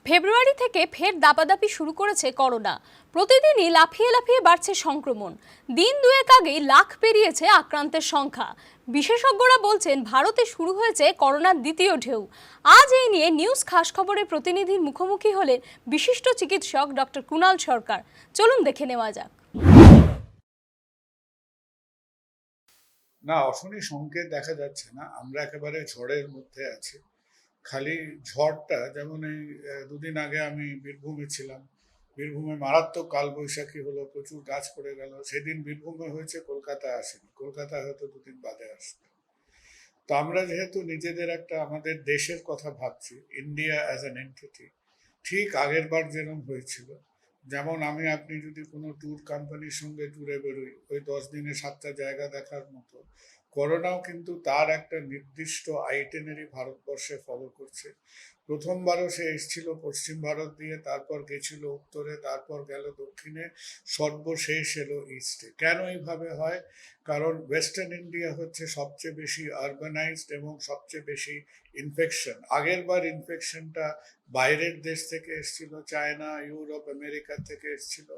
ফেব্রুয়ারি থেকে ফের দাপাদাপি শুরু করেছে করোনা। প্রতিদিনই লাফিয়ে লাফিয়ে বাড়ছে সংক্রমণ। দিন দুয়েক আগেই লাখ পেরিয়েছে আক্রান্তের সংখ্যা। বিশেষজ্ঞরা বলছেন ভারতে শুরু হয়েছে করোনার দ্বিতীয় ঢেউ। আজ এই নিয়ে নিউজ খাস খবরের প্রতিনিধির মুখোমুখি হলেন বিশিষ্ট চিকিৎসক ডক্টর কুণাল সরকার। চলুন দেখে নেওয়া যাক। না, অশনি সংকেত দেখা যাচ্ছে না। আমরা একেবারে ঝড়ের মধ্যে আছি। খালি ঝড়টা যেমন এই দুদিন আগে আমি বীরভূমে ছিলাম। বীরভূমে মারাত্মক কালবৈশাখী হলো, প্রচুর গাছ পড়ে গেল। সেদিন বীরভূমে হয়েছে, কলকাতায় আসেনি। কলকাতায় হয়তো দুদিন বাদে আসবে। তো আমরা যেহেতু নিজেদের একটা আমাদের দেশের কথা ভাবছি, ইন্ডিয়া অ্যাজ অ্যান এন্টিটি, ঠিক আগের বার যেরকম হয়েছিল, যেমন আপনি যদি কোনো ট্যুর কোম্পানির সঙ্গে ট্যুরে বেরোই, ওই 10 দিনে 7টা জায়গা দেখার মতো, করোনাও কিন্তু তার একটা নির্দিষ্ট আইটেনারি ভারতবর্ষে ফলো করছে। প্রথমবারও সে এসেছিল পশ্চিম ভারত দিয়ে, তারপর গেছিল উত্তরে, তারপর গেল দক্ষিণে, সর্বশেষ এলো ইস্টে। কেন এইভাবে হয়? কারণ ওয়েস্টার্ন ইন্ডিয়া হচ্ছে সবচেয়ে বেশি আরবানাইজড এবং সবচেয়ে বেশি ইনফেকশন। আগের বার ইনফেকশনটা বাইরের দেশ থেকে এসেছিল, চায়না, ইউরোপ, আমেরিকা থেকে এসেছিল।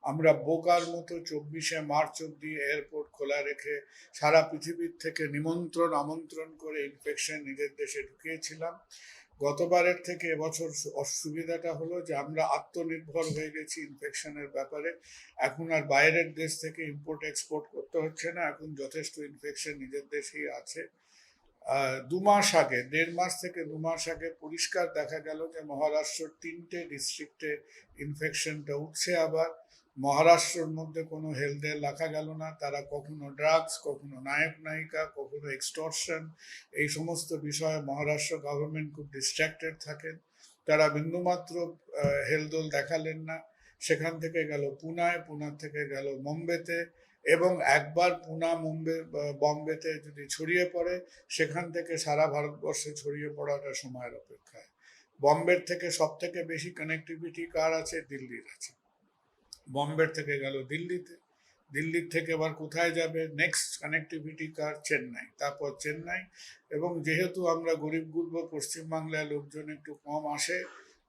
আমরা বোকার মতো 24শে মার্চ অব্দি এয়ারপোর্ট খোলা রেখে সারা পৃথিবীর থেকে নিমন্ত্রণ আমন্ত্রণ করে ইনফেকশন নিজের দেশে ঢুকিয়েছিলাম। গতবারের থেকে এবছর অসুবিধাটা হলো যে আমরা আত্মনির্ভর হয়ে গেছি ইনফেকশনের ব্যাপারে। এখন আর বাইরের দেশ থেকে ইম্পোর্ট এক্সপোর্ট করতে হচ্ছে না, এখন যথেষ্ট ইনফেকশন নিজের দেশেই আছে। 2 মাস আগে, 1.5 মাস থেকে 2 মাস আগে পরিষ্কার দেখা গেল যে মহারাষ্ট্রের 3টে ডিস্ট্রিক্টে ইনফেকশনটা উঠছে আবার। মহারাষ্ট্রের মধ্যে কোনো হেলথের রাখা গেল না। তারা কখনো ড্রাগস, কখনো নায়ক নায়িকা, কখনো এক্সটর্শন, এই সমস্ত বিষয়ে মহারাষ্ট্র গভর্নমেন্ট খুব ডিস্ট্র্যাক্টেড থাকেন। তারা বিন্দুমাত্র হেলদোল দেখালেন না। সেখান থেকে গেল পুনায়, পুনা থেকে গেল মুম্বাইতে, এবং একবার পুনা, মুম্বাই, বম্বেতে যদি ছড়িয়ে পড়ে, সেখান থেকে সারা ভারতবর্ষে ছড়িয়ে পড়াটা সময়ের অপেক্ষায়। বম্বের থেকে সব থেকে বেশি কানেক্টিভিটি কার আছে? দিল্লির আছে। বম্বের থেকে গেল দিল্লিতে, দিল্লির থেকে আবার কোথায় যাবে? নেক্সট কানেক্টিভিটি কার? চেন্নাই, তারপর চেন্নাই। এবং যেহেতু আমরা গরিব গুরব, পশ্চিমবাংলায় লোকজন একটু কম আসে,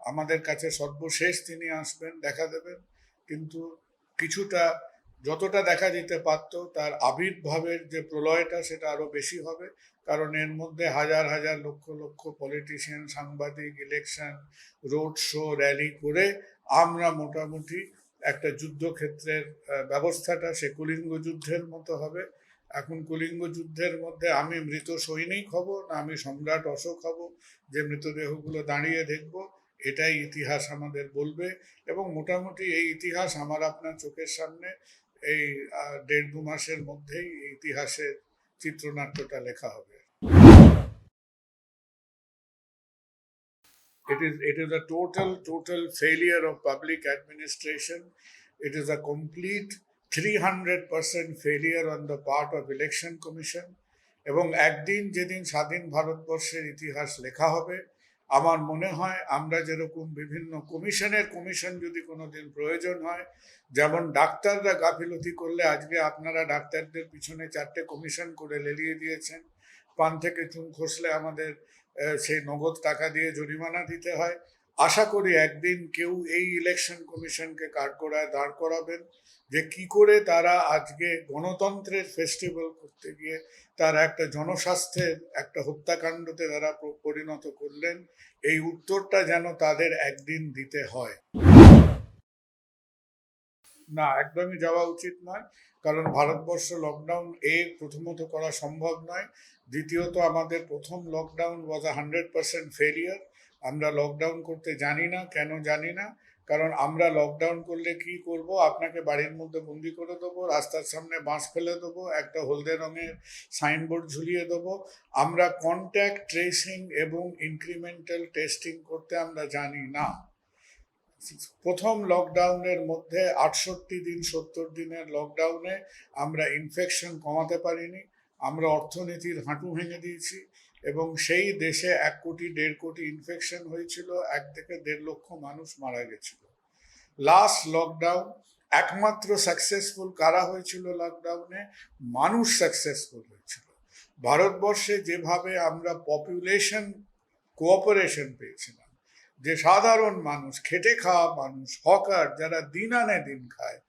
আমাদের কাছে সর্বশেষ তিনি আসবেন, দেখা দেবেন। কিন্তু কিছুটা, যতটা দেখা যেতে পারত, তার আবির্ভাবের যে প্রলয়টা সেটা আরো বেশি হবে। কারণ এর মধ্যে হাজার হাজার লক্ষ লক্ষ পলিটিশিয়ান, সাংবাদিক, ইলেকশন, রোড শো, র্যালি করে আমরা মোটামুটি একটা যুদ্ধক্ষেত্রের ব্যবস্থাটা সে কলিঙ্গ যুদ্ধের মতো হবে। এখন কলিঙ্গ যুদ্ধের মধ্যে আমি মৃত সৈনিক হব, না আমি সম্রাট অশোক হব যে মৃতদেহগুলো দাঁড়িয়ে দেখব? এটাই ইতিহাস আমাদের বলবে। এবং মোটামুটি এই ইতিহাস আমার আপনার চোখের সামনে এই 1.5-2 মাসের মধ্যেই ইতিহাসের চিত্রনাট্যটা লেখা হবে। It is a total failure of public administration. It is a complete 300% failure on the part of election commission. এবং একদিন যেদিন স্বাধীন ভারতবর্ষের ইতিহাস লেখা হবে, আমার মনে হয় আমরা যেরকম বিভিন্ন কমিশন যদি কোনোদিন প্রয়োজন হয়, যেমন ডাক্তাররা গাফিলতি করলে আজকে আপনারা ডাক্তারদের পিছনে 4টে কমিশন করে লেলিয়ে দিয়েছেন। পান থেকে চুন খসলে আমাদের সেই নগদ টাকা দিয়ে জরিমানা দিতে হয়। আশা করি একদিন কেউ এই ইলেকশন কমিশনকে কাঠগড়ায় দাঁড় করাবেন, যে কি করে তারা আজকে গণতন্ত্রের ফেস্টিভ্যাল করতে গিয়ে তারা একটা জনস্বাস্থ্যের একটা হত্যাকাণ্ডতে তারা পরিণত করলেন। এই উত্তরটা যেন তাদের একদিন দিতে হয়। না, একদমই যাওয়া উচিত নয়। কারণ ভারতবর্ষ লকডাউন প্রথমত করা সম্ভব নয়। দ্বিতীয়ত আমাদের প্রথম লকডাউন ওয়াজ 100% ফেলিয়ার। আমরা লকডাউন করতে জানি না। কেন জানি না? কারণ আমরা লকডাউন করলে কি করব? আপনাকে বাড়ির মধ্যে বন্দি করে দেবো, রাস্তার সামনে বাঁশ ফেলে দেবো, একটা হলদে রঙের সাইনবোর্ড ঝুলিয়ে দেবো। আমরা কন্ট্যাক্ট ট্রেসিং এবং ইনক্রিমেন্টাল টেস্টিং করতে আমরা জানি না। প্রথম লকডাউনের মধ্যে 68 দিন 70 দিনের লকডাউনে আমরা ইনফেকশন কমাতে পারিনি। আমরা অর্থনীতির হাঁটু ভেঙে দিয়েছি এবং সেই দেশে 1 কোটি 1.5 কোটি ইনফেকশন হয়েছিল, 1 থেকে 1.5 লক্ষ মানুষ মারা গেছিল। লাস্ট লকডাউন একমাত্র সাকসেসফুল কারা হয়েছিল? লকডাউনে মানুষ সাকসেসফুল হয়েছিল। ভারতবর্ষে যেভাবে আমরা পপুলেশন কোঅপারেশন পেয়েছিলাম, যে সাধারণ মানুষ, খেটে খাওয়া মানুষ, হকার, যারা দিন আনে দিন খায়,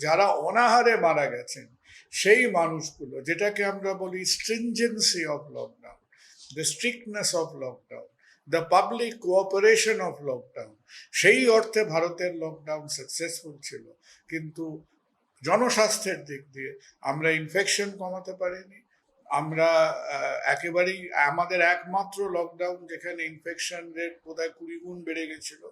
যারা অনাহারে মারা গেছেন, সেই মানুষগুলো, যেটাকে আমরা বলি stringency of lockdown, the strictness of lockdown, the public cooperation of lockdown, সেই অর্থে ভারতের লকডাউন সাকসেসফুল ছিল। কিন্তু জনস্বাস্থ্যের দিক দিয়ে আমরা ইনফেকশন কমাতে পারিনি। আমরা একেবারেই আমাদের একমাত্র লকডাউন যেখানে ইনফেকশন রেট বোধহয় 20 গুণ বেড়ে গেছিল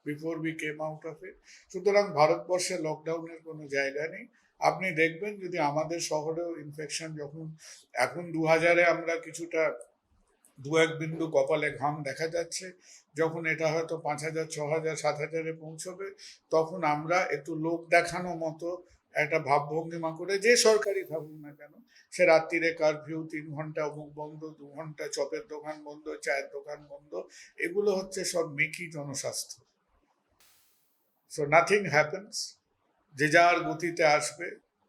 before we came out of it. সুতরাং ভারতবর্ষে লকডাউনের কোনো জায়গা নেই। আপনি দেখবেন যদি আমাদের শহরেও ইনফেকশন যখন এখন 2000-এ আমরা কিছুটা 2-1 বিন্দু কপালে ঘাম দেখা যাচ্ছে, যখন এটা হয়তো 5000, 6000, 7000-এ পৌঁছবে, তখন আমরা একটু লোক দেখানো মতো একটা ভাবভঙ্গিমা করে, যে সরকারি থাকুক না কেন, সে রাত্রিরে কারফিউ, 3 ঘন্টা অমুক বন্ধ, 2 ঘন্টা চপের দোকান বন্ধ, চায়ের দোকান বন্ধ, এগুলো হচ্ছে সব মেকি জনস্বাস্থ্য। সো নাথিং হ্যাপেন্স, যে যার গতিতে আসবে।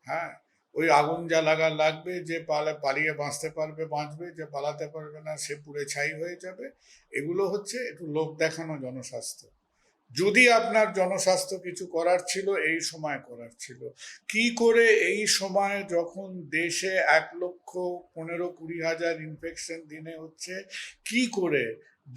হ্যাঁ, ওই আগুন যা লাগবে, যে পালিয়ে বাঁচতে পারবে বাঁচবে, যে পালাতে পারবে না সে পুড়ে ছাই হয়ে যাবে। এগুলো হচ্ছে একটু লোক দেখানো জনস্বাস্থ্য। যদি আপনার জনস্বাস্থ্য কিছু করার ছিল, এই সময় করার ছিল। কি করে এই সময় যখন দেশে 1,15,20,000 ইনফেকশন দিনে হচ্ছে, কি করে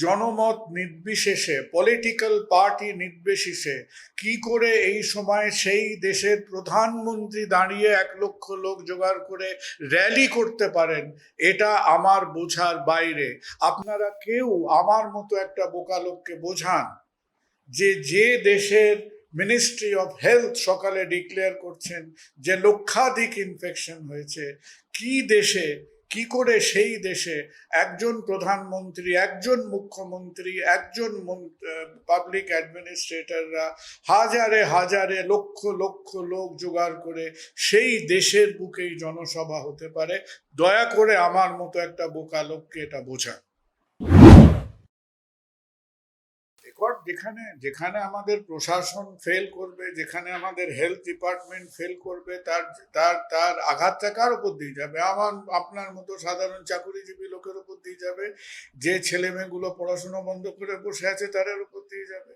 জনমত নির্বিশেষে, পলিটিক্যাল পার্টি নির্বিশেষে, কি করে এই সময় সেই দেশের প্রধানমন্ত্রী দাঁড়িয়ে 1 লক্ষ লোক জোগাড় করে র্যালি করতে পারেন, এটা আমার বোঝার বাইরে। আপনারা কেউ আমার মতো একটা বোকা লোককে বোঝান যে দেশের মিনিস্ট্রি অফ হেলথ সকালে ডিক্লেয়ার করছেন যে লক্ষাধিক ইনফেকশন হয়েছে, কি করে সেই দেশে একজন প্রধানমন্ত্রী, একজন মুখ্যমন্ত্রী, একজন পাবলিক অ্যাডমিনিস্ট্রেটররা হাজারে হাজারে লক্ষ লক্ষ লোক জোগাড় করে সেই দেশের বুকেই জনসভা হতে পারে। দয়া করে আমার মতো একটা বোকা লোককে এটা বোঝান। যেখানে যেখানে আমাদের প্রশাসন ফেল করবে, যেখানে আমাদের হেলথ ডিপার্টমেন্ট ফেল করবে, তার তার তার আঘাতটা কার উপর দিয়ে যাবে? আপনার মতো সাধারণ চাকুরিজীবী লোকের উপর দিয়ে যাবে, যে ছেলে মেয়েগুলো পড়াশোনা বন্ধ করে বসে আছে তাদের উপর দিয়ে যাবে।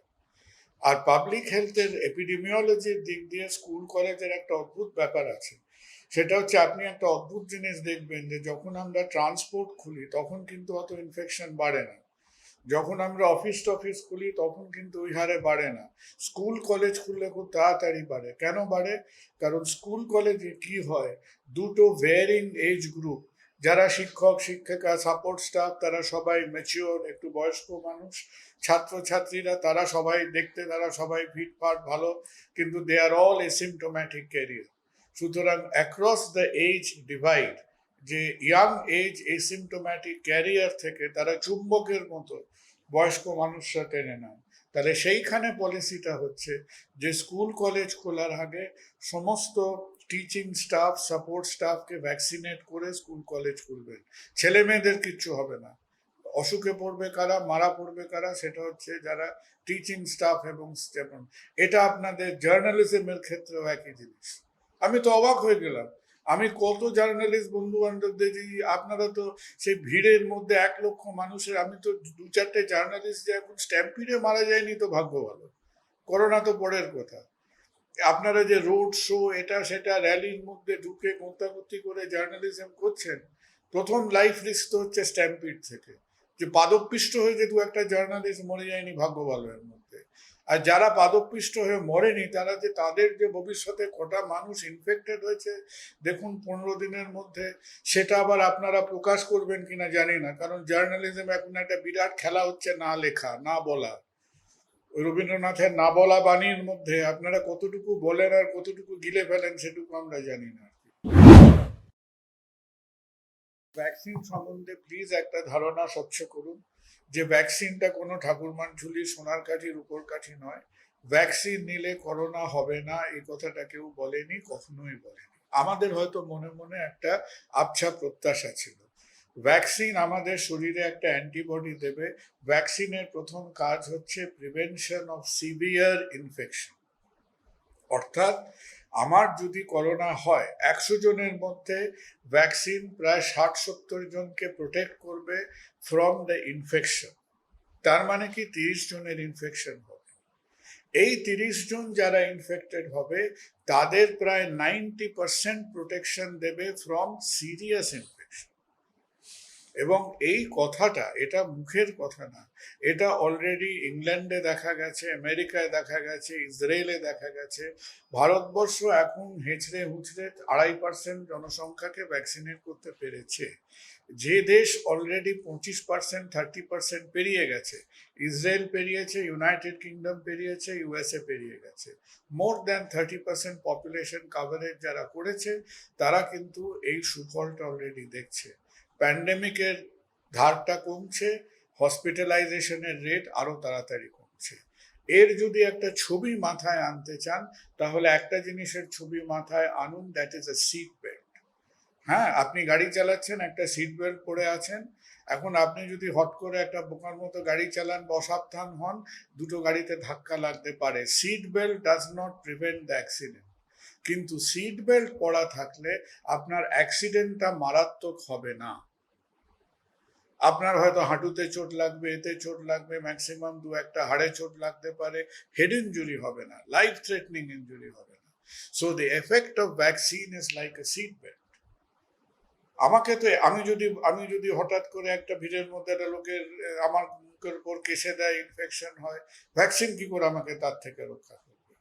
আর পাবলিক হেলথের এপিডেমিওলজির দিক দিয়ে স্কুল কলেজের একটা অদ্ভুত ব্যাপার আছে। সেটা হচ্ছে, আপনি একটা অদ্ভুত জিনিস দেখবেন যে যখন আমরা ট্রান্সপোর্ট খুলি তখন কিন্তু অত ইনফেকশন বাড়ে না, যখন আমরা অফিস টফিস খুলি তখন কিন্তু ওই হারে বাড়ে না। স্কুল কলেজ খুললে খুব তাড়াতাড়ি বাড়ে। কেন বাড়ে? কারণ স্কুল কলেজে কি হয়, দুটো ভ্যারিং এজ গ্রুপ, যারা শিক্ষক শিক্ষিকা সাপোর্ট স্টাফ, তারা সবাই ম্যাচিওর, একটু বয়স্ক মানুষ, ছাত্রছাত্রীরা তারা সবাই দেখতে, তারা সবাই ফিটফাট ভালো, কিন্তু দে আর অল এসিমটোম্যাটিক ক্যারিয়ার। সুতরাং অ্যাক্রস দ্য এজ ডিভাইড, যে ইয়াং এজ এসিমটোম্যাটিক ক্যারিয়ার থেকে তারা চুম্বকের মতো বয়স্ক মানুষরা টেনে নেয়। তাহলে সেইখানে পলিসিটা হচ্ছে যে স্কুল কলেজ খোলার আগে সমস্ত টিচিং স্টাফ, সাপোর্ট স্টাফকে ভ্যাকসিনেট করে স্কুল কলেজ খুলবেন। ছেলে মেয়েদের কিচ্ছু হবে না। অসুখে পড়বে কারা, মারা পড়বে কারা, সেটা হচ্ছে যারা টিচিং স্টাফ এবং এটা আপনাদের জার্নালিজমের ক্ষেত্রেও একই জিনিস। আমি তো অবাক হয়ে গেলাম, আমি কত জার্নালিস্ট বন্ধু বান্ধবদের, আপনারা তো সেই ভিড়ের মধ্যে 1 লক্ষ মানুষের, আমি তো 2-4টে জার্নালিস্ট যে এখন স্ট্যাম্পিডে মারা যায়নি তো ভাগ্য ভালো, করোনা তো পরের কথা। আপনারা যে রোড শো, এটা সেটা, র্যালির মধ্যে ঢুকে গোঁতাগুতি করে জার্নালিজম করছেন, প্রথম লাইফ রিস্ক তো হচ্ছে স্ট্যাম্পিড থেকে। যে পাদপিষ্ট হয়ে যে 2-একটা জার্নালিস্ট মরে যায়নি, ভাগ্য ভালো এর মধ্যে। আর যারা পাদপিষ্ট হয়ে মরেনি, তারা যে তাদের যে ভবিষ্যতে কটা মানুষ ইনফেক্টেড হয়েছে দেখুন 15 দিনের মধ্যে, সেটা আবার আপনারা প্রকাশ করবেন কিনা জানি না। কারণ জার্নালিজম এখন একটা বিরাট খেলা হচ্ছে না লেখা না বলা। ওই রবীন্দ্রনাথের না বলা বাণীর মধ্যে আপনারা কতটুকু বলেন আর কতটুকু গিলে ফেলেন সেটুকু আমরা জানি না। ভ্যাকসিন সম্বন্ধে প্লিজ একটা ধারণা স্বচ্ছ করুন যে ভ্যাকসিনটা কোনো ঠাকুরমান ঝুলি সোনার কাঠির উপর কাঠি নয়। ভ্যাকসিন নিলে করোনা হবে না এই কথাটা কেউ বলেনি, কখনোই বলেনি। আমাদের হয়তো মনে মনে একটা আবছা প্রত্যাশা ছিল। ভ্যাকসিন আমাদের শরীরে একটা অ্যান্টিবডি দেবে। ভ্যাকসিনের প্রথম কাজ হচ্ছে প্রিভেনশন অফ সিভিয়ার ইনফেকশন। অর্থাৎ আমার যদি করোনা হয়, 100 জনের মধ্যে ভ্যাকসিন প্রায় 60-70 জনকে প্রোটেক্ট করবে ফ্রম দ্য ইনফেকশন। তার মানে কি 30 জনের ইনফেকশন হবে। এই 30 জন যারা ইনফেক্টেড হবে তাদের প্রায় 90% প্রোটেকশন দেবে ফ্রম সিরিয়াস ইনফেকশন। এবং এই কথাটা, এটা মুখের কথা না, এটা অলরেডি ইংল্যান্ডে দেখা গেছে, আমেরিকায় দেখা গেছে, ইসরায়েলে দেখা গেছে। ভারতবর্ষ এখন হেঁচড়ে হুঁচড়ে 2.5% জনসংখ্যাকে ভ্যাকসিনেট করতে পেরেছে। যে দেশ অলরেডি 25%, 30% পেরিয়ে গেছে, ইসরায়েল পেরিয়েছে, ইউনাইটেড কিংডম পেরিয়েছে, ইউএসএ পেরিয়ে গেছে। মোর দ্যান 30% পপুলেশন কাভারেজ যারা করেছে তারা কিন্তু এই সুফলটা অলরেডি দেখছে। প্যান্ডেমিকের ধারটা কমছে, হসপিটালাইজেশনের রেট আরো তাড়াতাড়ি কমছে। এর যদি একটা ছবি মাথায় আনতে চান তাহলে একটা জিনিসের ছবি মাথায় আনুন, that is a seat belt. হ্যাঁ, আপনি গাড়ি চালাচ্ছেন, একটা সিট বেল্ট পরে আছেন। এখন আপনি যদি হট করে একটা বোকার মতো গাড়ি চালান বা অসাবধান হন, দুটো গাড়িতে ধাক্কা লাগতে পারে। Seat belt does not prevent the accident, কিন্তু সিট বেল্ট পরা থাকলে আপনার অ্যাক্সিডেন্টটা মারাত্মক হবে না। আপনার হয়তো হাঁটুতে চোট লাগবে, এতে চোট লাগবে, ম্যাক্সিমাম 2-1টা হাড়ে চোট লাগতে পারে, হেড ইনজুরি হবে না, লাইফ থ্রেটনিং ইনজুরি হবে না। So the effect of vaccine is like a seat belt. আমাকে তো আমি যদি হঠাৎ করে একটা ভিড়ের মধ্যে একটা লোকের আমার মুখের উপর কেসে দেয়, ইনফেকশন হয়, ভ্যাকসিন কি করে আমাকে তার থেকে রক্ষা করবে?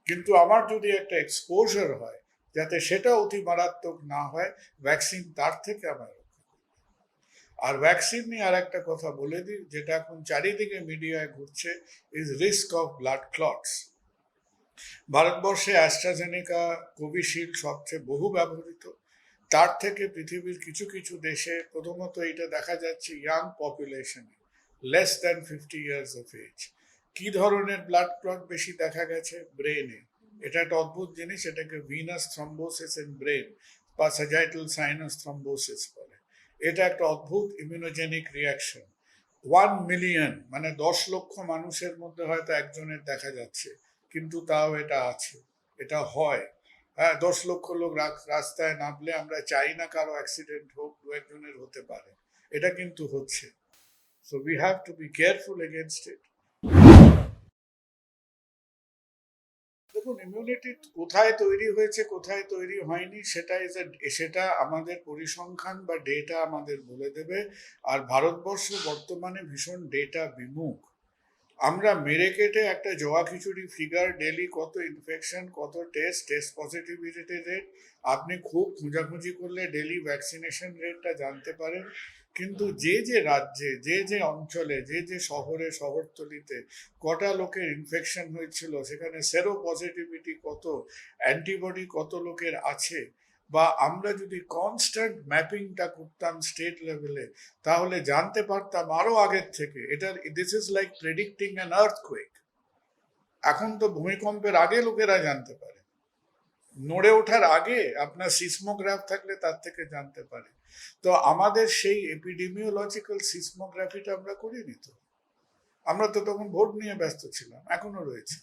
কিন্তু আমার যদি একটা এক্সপোজার হয় যাতে সেটা অতি মারাত্মক না হয়, ভ্যাকসিন তার থেকে আমার রক্ষা করবে। আর ভ্যাকসিন নিয়ে আর একটা কথা বলে দিই, যেটা এখন চারিদিকে মিডিয়ায় ঘুরছে, is risk of blood clots. ভারতবর্ষে অ্যাস্ট্রাজেনেকা, কোভিশিল্ড সবচেয়ে বহু ব্যবহৃত। তার থেকে পৃথিবীর কিছু কিছু দেশে প্রথমত এটা দেখা যাচ্ছে ইয়াং পপুলেশনে, less than 50 years of age. কি ধরনের ব্লাড ক্লট বেশি দেখা গেছে? ব্রেনে। এটা একটা অদ্ভুত জিনিস, এটাকে ভিনাস থ্রম্বোসিস ইন ব্রেন বা স্যাজাইটাল সাইনাস থ্রম্বোসিস বলে। এটা একটা অদ্ভুত ইমিউনোজেনিক রিয়াকশন। 1 মিলিয়ন মানে 10 লক্ষ মানুষের মধ্যে হয়তো একজনের দেখা যাচ্ছে, কিন্তু তাও এটা আছে, এটা হয়। হ্যাঁ, 10 লক্ষ লোক রাস্তায় নামলে আমরা চাই না কারো অ্যাক্সিডেন্ট হোক, 2-1জনের হতে পারে, এটা কিন্তু হচ্ছে। So we have to be careful against it. দেখুন, ইমিউনিটি কোথায় তৈরি হয়েছে, কোথায় তৈরি হয়নি, সেটা আমাদের পরিসংখ্যান বা ডেটা আমাদের বলে দেবে। আর ভারতবর্ষ বর্তমানে ভীষণ ডেটা বিমুখ। আমরা মেরে কেটে একটা জোয়া খিচুড়ি ফিগার, ডেলি কত ইনফেকশন, কত টেস্ট পজিটিভিটি রেট, আপনি খুব খোঁজাখুঁজি করলে ডেলি ভ্যাকসিনেশন রেটটা জানতে পারেন। কিন্তু যে যে রাজ্যে, যে যে অঞ্চলে, যে যে শহরে, শহরতলিতে কটা লোকের ইনফেকশন হয়েছিল, সেখানে সেরো পজিটিভিটি কত, অ্যান্টিবডি কত লোকের আছে, বা আমরা যদি কনস্ট্যান্ট ম্যাপিংটা করতাম স্টেট লেভেলে, তাহলে জানতে পারতাম আরো আগের থেকে। This is like predicting an earthquake. এখন তো ভূমিকম্পের আগে লোকেরা জানতে পারে, নড়ে ওঠার আগে আপনার সিসমোগ্রাফ থাকলে তার থেকে জানতে পারে। তো আমাদের সেই এপিডেমিওলজিক্যাল সিসমোগ্রাফিটা আমরা করিনি তো। আমরা তো তখন ভোট নিয়ে ব্যস্ত ছিলাম, এখনো রয়েছে।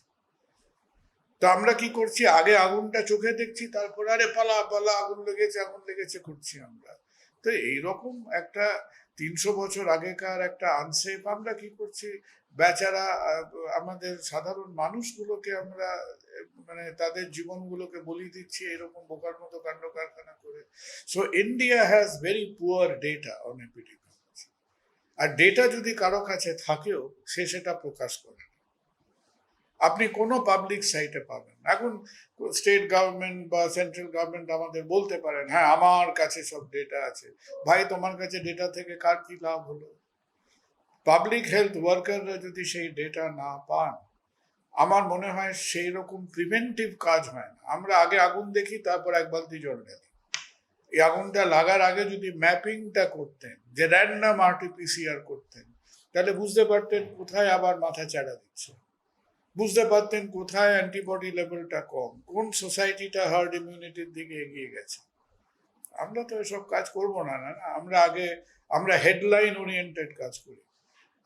তো আমরা কি করছি, আগে আগুনটা চোখে দেখছি, তারপর আরে পালা পালা, আগুন লেগেছে করছি আমরা। তো এইরকম একটা 300 বছর আগেকার একটা আনসেফ, আমরা কি করছি, বেচারা আমাদের সাধারণ মানুষগুলোকে আমরা মানে তাদের জীবনগুলোকে বলি দিচ্ছি এরকম বোকার মতো কাণ্ড কারখানা করে। So India has very poor data on epidemiology. আর ডেটা যদি কারো কাছে থাকেও সে সেটা প্রকাশ করে না। আপনি কোনো পাবলিক সাইটে পাবেন। এখন স্টেট গভর্নমেন্ট বা সেন্ট্রাল গভর্নমেন্ট আমাদের বলতে পারেন, হ্যাঁ আমার কাছে সব ডেটা আছে। ভাই, তোমার কাছে ডেটা থেকে কার কি লাভ হলো? পাবলিক হেলথ ওয়ার্কাররা যদি সেই ডেটা না পান, আমার মনে হয় সেই রকম প্রিভেন্টিভ কাজ হয় না। আমরা আগে আগুন দেখি, তারপর এক বালতি জল ঢালি। এই আগুনটা লাগার আগে যদি ম্যাপিংটা করতেন, যে র্যান্ডম আরটিপিসিআর করতেন, তাহলে বুঝতে পারতেন কোথায় আবার মাথা চাড়া দিচ্ছে, বুঝতে পারতেন কোথায় অ্যান্টিবডি লেভেলটা কম, কোন সোসাইটিটা হার্ড ইমিউনিটির দিকে এগিয়ে গেছে। আমরা তো এসব কাজ করবো না। আমরা হেডলাইন ওরিয়েন্টেড কাজ করি।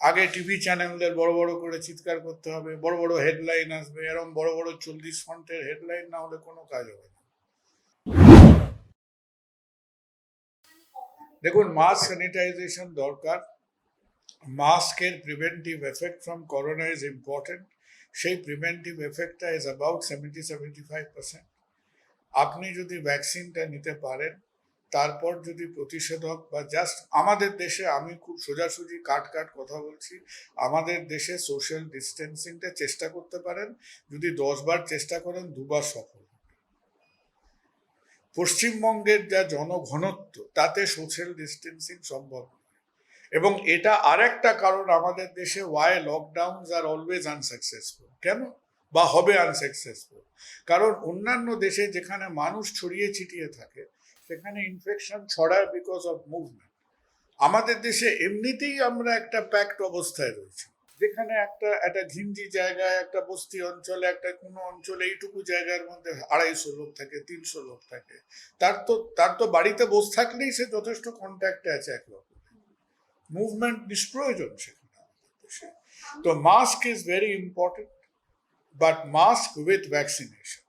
আগে টিভি চ্যানেলদের বড় বড় করে চিৎকার করতে হবে, বড় বড় হেডলাইন আসবে, এরকম বড় বড় 40 ফন্টের হেডলাইন না হলে কোনো কাজ হবে না। দেখুন, মাস স্যানিটাইজেশন দরকার, মাস্কের preventive effect from corona is important. সেই প্রিভেন্টিভ এফেক্টটা ইজ অ্যাবাউট 70-75%। আপনি যদি ভ্যাকসিনটা নিতে পারেন, তারপর যদি প্রতিষেধক বা জাস্ট আমাদের দেশে, আমি খুব সোজাসুজি কাট কথা বলছি, আমাদের দেশে সোশ্যাল ডিস্টেন্সিংটা চেষ্টা করতে পারেন। যদি 10 বার চেষ্টা করেন, 2 বার সফল। পশ্চিমবঙ্গের যা জনঘনত্ব, তাতে সোশ্যাল ডিস্টেন্সিং সম্ভব নয়। এবং এটা আরেকটা কারণ আমাদের দেশে ওয়াই লকডাউনস আর অলওয়েজ আনসাকসেসফুল। কেন বা হবে আনসাকসেসফুল? কারণ অন্যান্য দেশে যেখানে মানুষ ছড়িয়ে ছিটিয়ে থাকে, সেখানে ইনফেকশন ছড়ায় বিকজ অফ মুভমেন্ট। আমাদের দেশে এমনিতেই আমরা একটা প্যাকড অবস্থায় রয়েছি, যেখানে একটা ঘিঞ্জি জায়গায়, একটা বস্তি অঞ্চলে, একটা কোনো অঞ্চলে এইটুকু জায়গার মধ্যে 250 লোক থাকে, 300 লোক থাকে। তার তো বাড়িতে বসে থাকলেই সে যথেষ্ট কন্ট্যাক্টে আছে একরকম। মুভমেন্ট নিষ্প্রয়োজন সেখানে আমাদের দেশে। তো mask is very important, but mask with vaccination.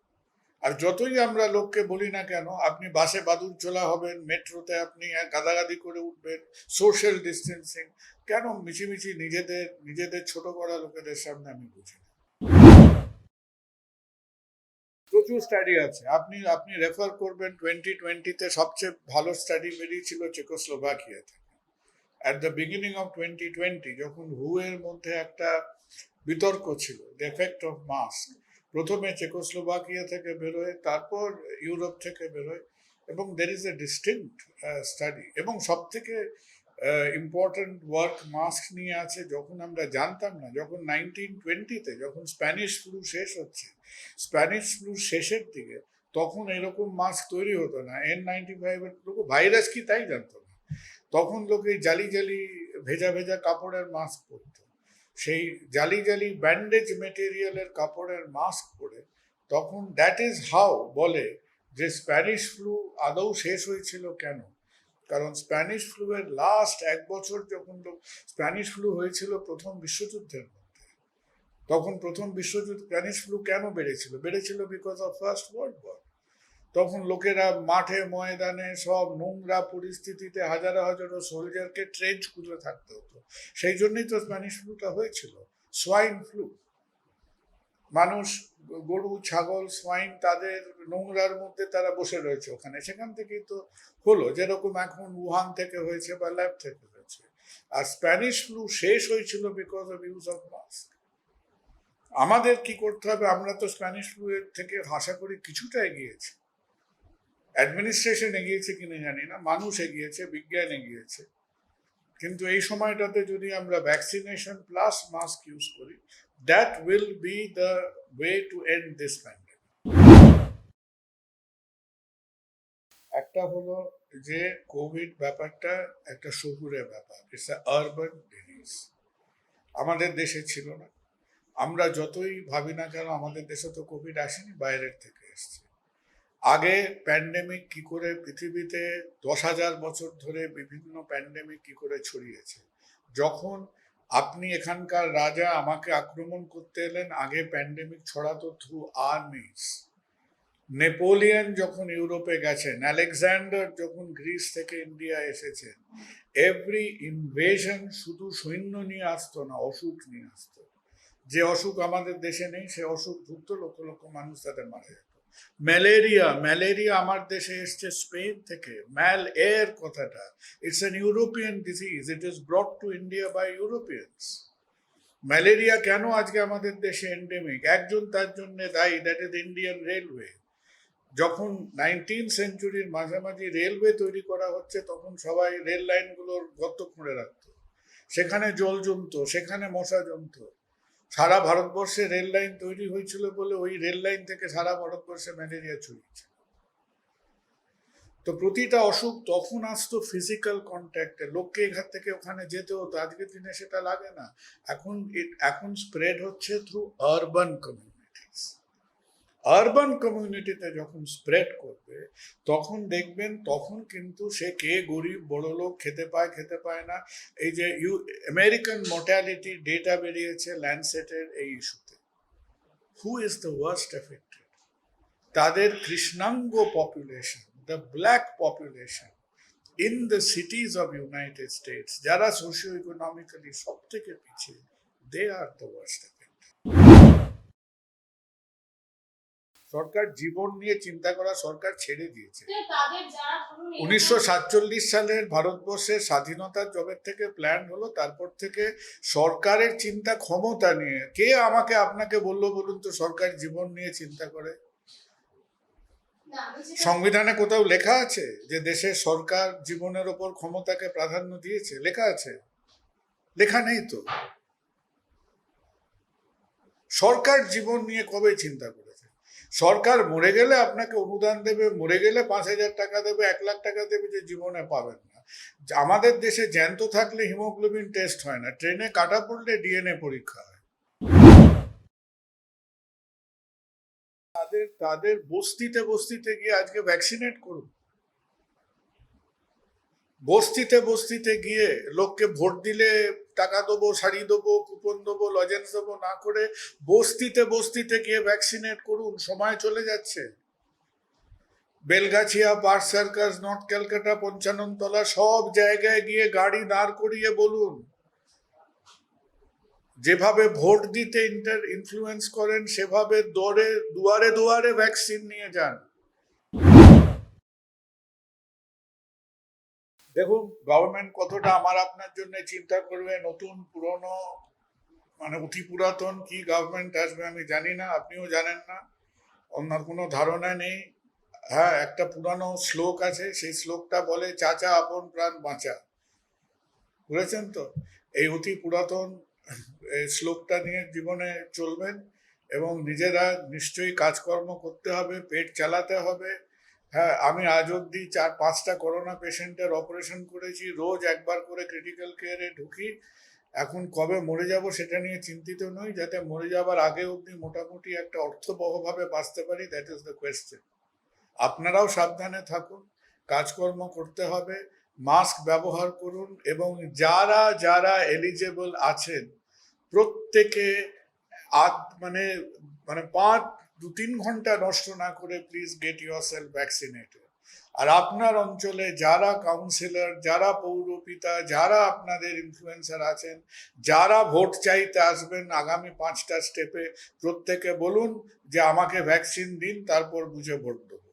আর যতই আমরা লোককে বলি না কেন, আপনি বাসে বাদুর চলা হবেন, মেট্রোতে আপনি গাদাগাদি করে উঠবেন, সোশ্যাল ডিস্টেন্সিং, কেন মিছিমিছি নিজেদের ছোট করা লোকেদের সামনে আমি বুঝি না। প্রচুর স্টাডি আছে, আপনি রেফার করবেন। 2020-তে সবচেয়ে ভালো স্টাডি বেরিয়েছিল চেকোস্লোভাকিয়াতে। অ্যাট দ্য বিগিনিং অফ 2020, যখন এর মধ্যে একটা বিতর্ক ছিল, দ্য এফেক্ট অফ মাস্ক, প্রথমে চেকোস্লোভাকিয়া থেকে বেরোয়, তারপর ইউরোপ থেকে বেরোয়, এবং there is a distinct study. এবং সব থেকে ইম্পর্টেন্ট ওয়ার্ক মাস্ক নিয়ে আছে, যখন আমরা জানতাম না, যখন 1920-তে যখন স্প্যানিশ ফ্লু শেষ হচ্ছে, স্প্যানিশ ফ্লু শেষের দিকে, তখন এরকম মাস্ক তৈরি হতো না। N95-এর ভাইরাস কি তাই জানতো না। তখন লোকে জালি ভেজা কাপড়ের মাস্ক পরত। সেই জালি ব্যান্ডেজ মেটেরিয়ালের কাপড়ের মাস্ক পরে, তখন দ্যাট ইজ হাউ বলে যে স্প্যানিশ ফ্লু আদৌ শেষ হয়েছিল। কেন? কারণ স্প্যানিশ ফ্লু এর লাস্ট 1 বছর যখন স্প্যানিশ ফ্লু হয়েছিল প্রথম বিশ্বযুদ্ধের মধ্যে, তখন প্রথম বিশ্বযুদ্ধ স্প্যানিশ ফ্লু কেন বেড়েছিল because of First World War. তখন লোকেরা মাঠে ময়দানে সব নোংরা পরিস্থিতিতে হাজারো সোলজারকে ট্রেঞ্চ খুঁজে থাকতে হতো। সেই জন্যই তো স্প্যানিশ ফ্লুটা হয়েছিল। সোয়াইন ফ্লু, মানুষ, গরু ছাগল সোয়াইন, তাদের নোংরার মধ্যে তারা বসে রয়েছে ওখানে, সেখান থেকেই তো হলো। যেরকম এখন উহান থেকে হয়েছে বা ল্যাব থেকে হয়েছে। আর স্প্যানিশ ফ্লু শেষ হয়েছিল because of use of mask. আমাদের কি করতে হবে? আমরা তো স্প্যানিশ ফ্লু এর থেকে আশা করি কিছুটা এগিয়েছি। অ্যাডমিনিস্ট্রেশন এগিয়েছে কিনা জানি না, মানুষ এগিয়েছে, বিজ্ঞান এগিয়েছে। কিন্তু এই সময়টাতে যদি আমরা ভ্যাকসিনেশন প্লাস মাস্ক ইউজ করি, that will be the way to end this pandemic. একটা হলো যে কোভিড ব্যাপারটা একটা শহুরে ব্যাপার, ইটস আ আরবান ডিজিজ। আমাদের দেশে ছিল না। আমরা যতই ভাবি না কেন, আমাদের দেশে তো কোভিড আসেনি, বাইরের থেকে এসছে। আগে প্যান্ডেমিক কি করে পৃথিবীতে 10,000 বছর ধরে বিভিন্ন প্যান্ডেমিক কি করে ছড়িয়েছে। যখন আপনি এখানকার রাজা আমাকে আক্রমণ করতে এলেন, আগে প্যান্ডেমিক ছড়াতো থ্রু আর্মিস। নেপোলিয়ন যখন ইউরোপে গেছেন, আলেকজান্ডার যখন গ্রিস থেকে ইন্ডিয়া এসেছেন, এভরি ইনভেশন শুধু সৈন্য নিয়ে আসতো না, অসুখ নিয়ে আসতো। যে অসুখ আমাদের দেশে নেই, সে অসুখ ভুগত, লক্ষ মানুষ তাদের মারা যেত। ম্যালেরিয়া আমার দেশে এসছে স্পেন থেকে। ম্যাল এর কথাটা, it's an European disease, it is brought to India by Europeans. Malaria কেন আজকে আমাদের দেশে এন্ডেমিক? একজন তার জন্য দায়ী, দ্যাট ইজ ইন্ডিয়ান রেলওয়ে। যখন 19th সেঞ্চুরির মাঝামাঝি রেলওয়ে তৈরি করা হচ্ছে, তখন সবাই রেল লাইনগুলোর গর্ত খুঁড়ে রাখতো, সেখানে জল জমতো, সেখানে মশা জমতো। সারা ভারতবর্ষে রেল লাইন তৈরি হয়েছিল বলে ওই রেল লাইন থেকে সারা ভারতবর্ষে ম্যালেরিয়া ছড়িয়েছে। তো প্রতিটা অসুখ তখন আসতো ফিজিক্যাল কন্ট্যাক্টে, লোককে এখান থেকে ওখানে যেতে হতো। আজকের দিনে সেটা লাগে না। এখন স্প্রেড হচ্ছে থ্রু আরবান কমিউনিটিস। আরবান কমিউনিটিতে যখন স্প্রেড করবে, তখন দেখবেন, তখন কিন্তু সে কে গরিব বড় লোক, খেতে পায় না। এই যে আমেরিকান মর্টালিটি ডেটা বেরিয়েছে ল্যান্ডসেটের এই ইস্যুতে, who is the worst affected? তাদের কৃষ্ণাঙ্গ population, the black population, in the cities of United States, যারা সোশিও ইকোনমিক্যালি সব থেকে পিছিয়ে, they are the worst affected. সরকার জীবন নিয়ে চিন্তা করা সরকার ছেড়ে দিয়েছে। 1947 সালের ভারতবর্ষের স্বাধীনতার জবের থেকে প্ল্যান হলো, তারপর থেকে সরকারের চিন্তা ক্ষমতা নিয়ে। কে আমাকে আপনাকে বললো বলুন তো সরকার জীবন নিয়ে চিন্তা করে? সংবিধানে কোথাও লেখা আছে যে দেশের সরকার জীবনের ওপর ক্ষমতাকে প্রাধান্য দিয়েছে? লেখা আছে? লেখা নেই তো। সরকার জীবন নিয়ে কবে চিন্তা করেছে? সরকার মরে গেলে আপনাকে অনুদান দেবে, মরে গেলে 5,000 টাকা দেবে, 1 লাখ টাকা দেবে, যে জীবনে পাবেন না। আমাদের দেশে জ্যান্ত থাকলে হিমোগ্লোবিন টেস্ট হয় না, ট্রেনে কাটা পড়লে ডিএনএ পরীক্ষা হয়। তাদের বস্তিতে বস্তিতে গিয়ে আজকে ভ্যাকসিনেট করুন। বস্তিতে বস্তিতে গিয়ে লোককে ভোট দিলে টাকা দেবো, শাড়ি দেবো, কুপন দেবো, লজেন্স দেবো না করে বস্তিতে বস্তিতে গিয়ে ভ্যাকসিনেট করুন। সময় চলে যাচ্ছে। Belgachia, Park Circus, North Calcutta, 55 তলা সব জায়গায় গিয়ে গাড়ি দাঁড় করিয়ে বলুন, যেভাবে ভোট দিতে ইনফ্লুয়েন্স করেন সেভাবে দুয়ারে দুয়ারে ভ্যাকসিন নিয়ে যান। দেখুন গভর্নমেন্ট কতটা আমার আপনার জন্য চিন্তা করবে। নতুন পুরনো মানে অতি পুরাতন কি গভর্নমেন্ট আসবে আমি জানি না, আপনিও জানেন না, অন্য কোনো ধারণা নেই। হ্যাঁ, একটা পুরানো শ্লোক আছে, সেই শ্লোকটা বলে চাচা আপন প্রাণ বাঁচা। বুঝেছেন তো? এই অতি পুরাতন শ্লোকটা নিয়ে জীবনে চলবেন এবং নিজেরা নিশ্চয়ই কাজকর্ম করতে হবে, পেট চালাতে হবে। হ্যাঁ, আমি আজ অব্দি 4-5টা করোনা পেশেন্টের অপারেশন করেছি, রোজ একবার করে ক্রিটিক্যাল কেয়ারে ঢুকি। এখন কবে মরে যাব সেটা নিয়ে চিন্তিত নই, যাতে মরে যাবার আগে অব্দি মোটামুটি একটা অর্থবহভাবে বাঁচতে পারি, দ্যাট ইজ দ্য কোয়েশ্চেন। আপনারাও সাবধানে থাকুন, কাজকর্ম করতে হবে, মাস্ক ব্যবহার করুন এবং যারা যারা এলিজেবল আছেন প্রত্যেকে মানে 2-3 ঘন্টা নষ্ট না করে প্লিজ গেট ইউরসেলফ ভ্যাকসিনেটেড। আর আপনার অঞ্চলে যারা কাউন্সিলর, যারা পৌরপিতা, যারা আপনাদের ইনফ্লুয়েন্সার আছেন, যারা ভোট চাইতে আসবেন আগামী 5টা স্টেপে, প্রত্যেকে বলুন যে আমাকে ভ্যাকসিন দিন, তারপর বুঝে ভোট দেবো।